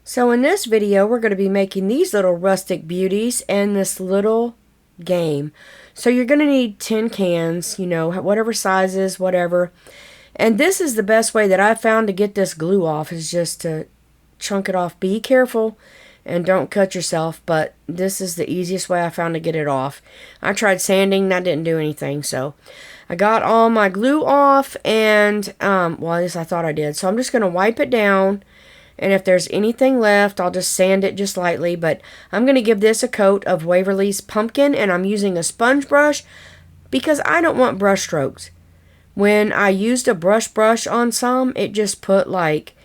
So in this video, we're going to be making these little rustic beauties and this little game. So you're going to need tin cans, you know, whatever sizes, whatever. And this is the best way that I've found to get this glue off is just to chunk it off. Be careful and don't cut yourself, but this is the easiest way I found to get it off. I tried sanding, that didn't do anything, so I got all my glue off and, well, at least I thought I did. So I'm just going to wipe it down. And if there's anything left, I'll just sand it just lightly. But I'm going to give this a coat of Waverly's Pumpkin. And I'm using a sponge brush because I don't want brush strokes. When I used a brush on some, it just put like,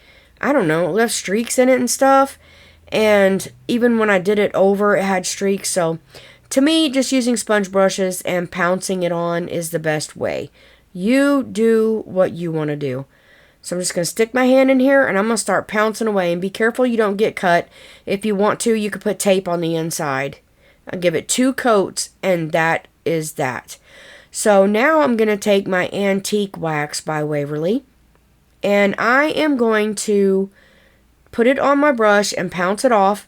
I don't know, left streaks in it and stuff. And even when I did it over, it had streaks. So to me, just using sponge brushes and pouncing it on is the best way. You do what you want to do. So I'm just going to stick my hand in here and I'm going to start pouncing away. And be careful you don't get cut. If you want to, you could put tape on the inside. I'll give it 2 coats and that is that. So now I'm going to take my Antique Wax by Waverly. And I am going to put it on my brush and pounce it off.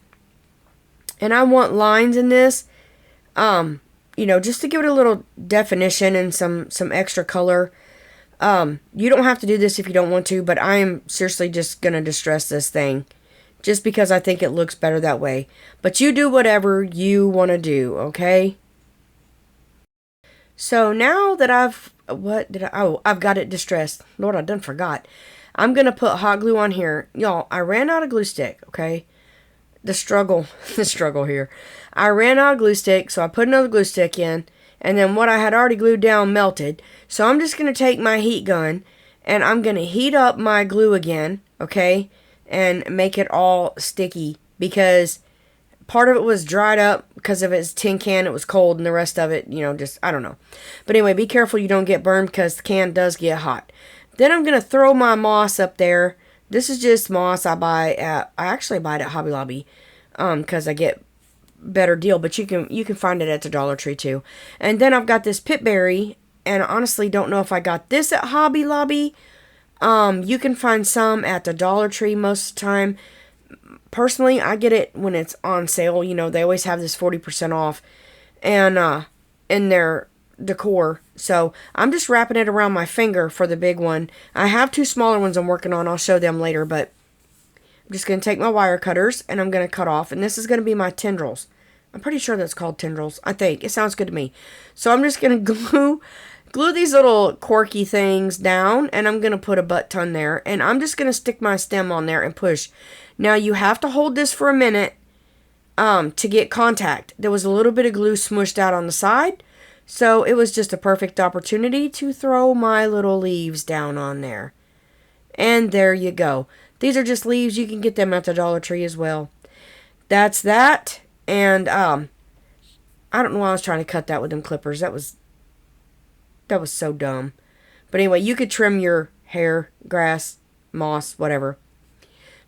And I want lines in this. You know, just to give it a little definition and some extra color. You don't have to do this if you don't want to, but I am seriously just going to distress this thing. Just because I think it looks better that way. But you do whatever you want to do, okay? So now that I've got it distressed. Lord, I done forgot. I'm going to put hot glue on here. Y'all, I ran out of glue stick, okay? The struggle here. I ran out of glue stick, so I put another glue stick in. And then what I had already glued down melted. So I'm just going to take my heat gun and I'm going to heat up my glue again, okay? And make it all sticky because part of it was dried up because of its tin can. It was cold and the rest of it, you know, just, I don't know. But anyway, be careful you don't get burned because the can does get hot. Then I'm going to throw my moss up there. This is just moss I actually buy it at Hobby Lobby because I get better deal, but you can find it at the Dollar Tree too. And then I've got this pitberry, and I honestly don't know if I got this at Hobby Lobby. You can find some at the Dollar Tree most of the time. Personally, I get it when it's on sale. You know, they always have this 40% off, and in their Decore. So I'm just wrapping it around my finger for the big one. I have 2 smaller ones I'm working on. I'll show them later, but I'm just going to take my wire cutters and I'm going to cut off. And this is going to be my tendrils. I'm pretty sure that's called tendrils. I think. It sounds good to me. So I'm just going to glue these little quirky things down. And I'm going to put a butt ton there. And I'm just going to stick my stem on there and push. Now you have to hold this for a minute to get contact. There was a little bit of glue smushed out on the side. So it was just a perfect opportunity to throw my little leaves down on there. And there you go. These are just leaves. You can get them at the Dollar Tree as well. That's that. And I don't know why I was trying to cut that with them clippers. That was so dumb. But anyway, you could trim your hair, grass, moss, whatever.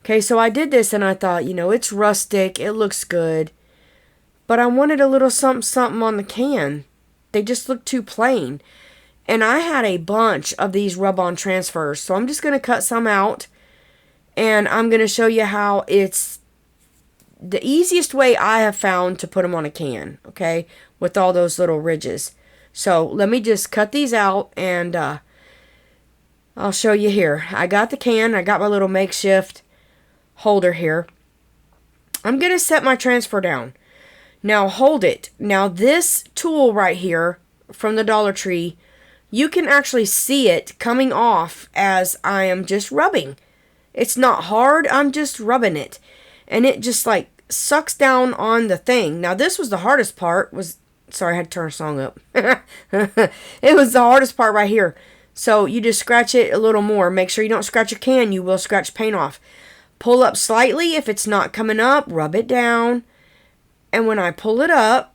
Okay, so I did this and I thought, you know, it's rustic. It looks good. But I wanted a little something on the can. They just look too plain. And I had a bunch of these rub-on transfers. So I'm just going to cut some out. And I'm going to show you how it's the easiest way I have found to put them on a can, okay, with all those little ridges. So let me just cut these out and I'll show you here. I got the can. I got my little makeshift holder here. I'm going to set my transfer down. Now hold it. Now this tool right here from the Dollar Tree, you can actually see it coming off as I am just rubbing. It's not hard, I'm just rubbing it. And it just like sucks down on the thing. Now this was the hardest part. Sorry, I had to turn a song up. It was the hardest part right here. So you just scratch it a little more. Make sure you don't scratch your can. You will scratch paint off. Pull up slightly. If it's not coming up, rub it down. And when I pull it up,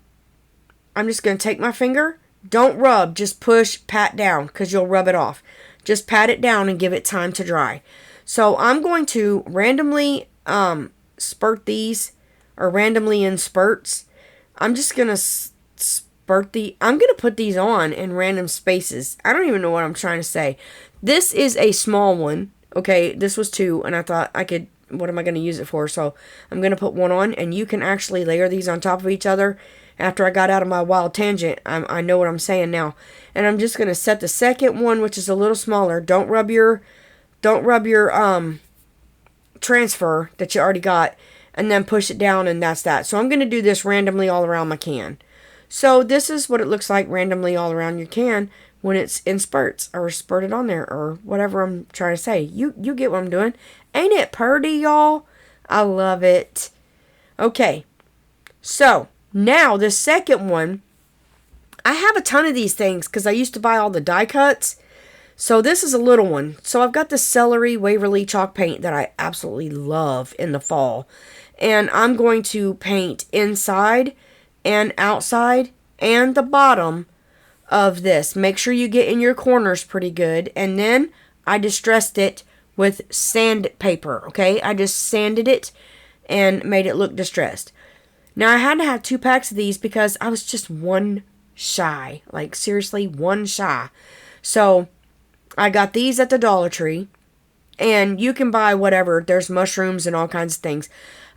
I'm just going to take my finger. Don't rub, just push, pat down because you'll rub it off. Just pat it down and give it time to dry. So I'm going to randomly spurt these, or randomly in spurts. I'm just going to I'm going to put these on in random spaces. I don't even know what I'm trying to say. This is a small one. Okay, this was 2, and I thought I could what am I going to use it for? So I'm going to put one on, and you can actually layer these on top of each other. After I got out of my wild tangent, I know what I'm saying now. And I'm just going to set the second one, which is a little smaller. Don't rub your transfer that you already got, and then push it down, and that's that. So I'm going to do this randomly all around my can. So this is what it looks like randomly all around your can when it's in spurts or spurted on there or whatever I'm trying to say. You get what I'm doing. Ain't it purty, y'all? I love it. Okay. So now the second one, I have a ton of these things because I used to buy all the die cuts. So this is a little one. So I've got the Celery Waverly chalk paint that I absolutely love in the fall. And I'm going to paint inside and outside and the bottom of this. Make sure you get in your corners pretty good. And then I distressed it with sandpaper, okay? I just sanded it and made it look distressed. Now I had to have 2 packs of these because I was just one shy. Like seriously, one shy. So I got these at the Dollar Tree. And you can buy whatever. There's mushrooms and all kinds of things.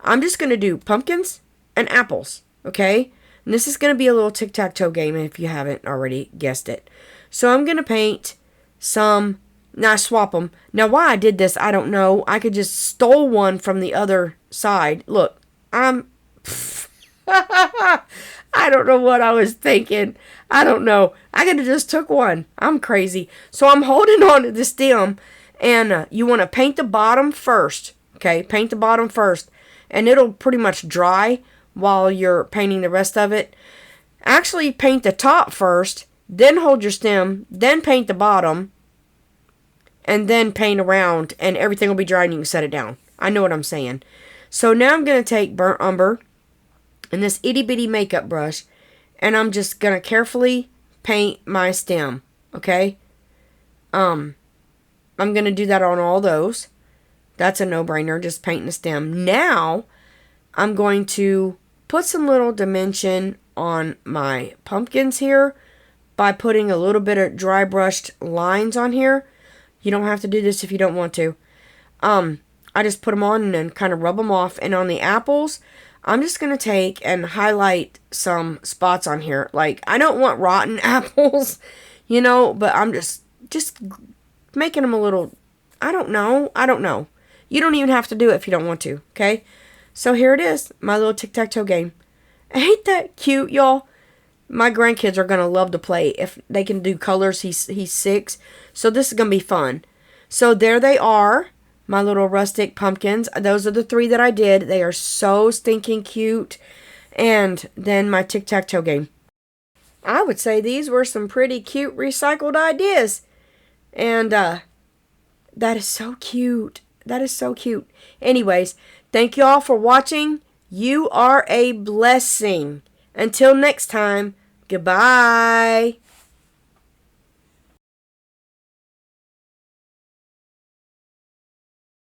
I'm just going to do pumpkins and apples, okay? And this is going to be a little tic-tac-toe game if you haven't already guessed it. So I'm going to paint some. Now I swap them. Now why I did this, I don't know. I could just stole one from the other side. Look, I don't know what I was thinking. I don't know. I could have just took one. I'm crazy. So I'm holding on to the stem. And you want to paint the bottom first. Okay, paint the bottom first. And it'll pretty much dry while you're painting the rest of it. Actually, paint the top first. Then hold your stem. Then paint the bottom. And then paint around. And everything will be dry and you can set it down. I know what I'm saying. So now I'm going to take burnt umber and this itty bitty makeup brush. And I'm just going to carefully paint my stem. Okay? I'm going to do that on all those. That's a no-brainer, just painting the stem. Now, I'm going to put some little dimension on my pumpkins here by putting a little bit of dry brushed lines on here. You don't have to do this if you don't want to. I just put them on and then kind of rub them off. And on the apples, I'm just going to take and highlight some spots on here. Like, I don't want rotten apples, you know, but I'm just making them a little, I don't know. You don't even have to do it if you don't want to, okay? So here it is, my little tic-tac-toe game. Ain't that cute, y'all? My grandkids are going to love to play. If they can do colors, he's 6. So this is going to be fun. So there they are, my little rustic pumpkins. Those are the 3 that I did. They are so stinking cute. And then my tic-tac-toe game. I would say these were some pretty cute recycled ideas. And that is so cute. That is so cute. Anyways, thank you all for watching. You are a blessing. Until next time, goodbye.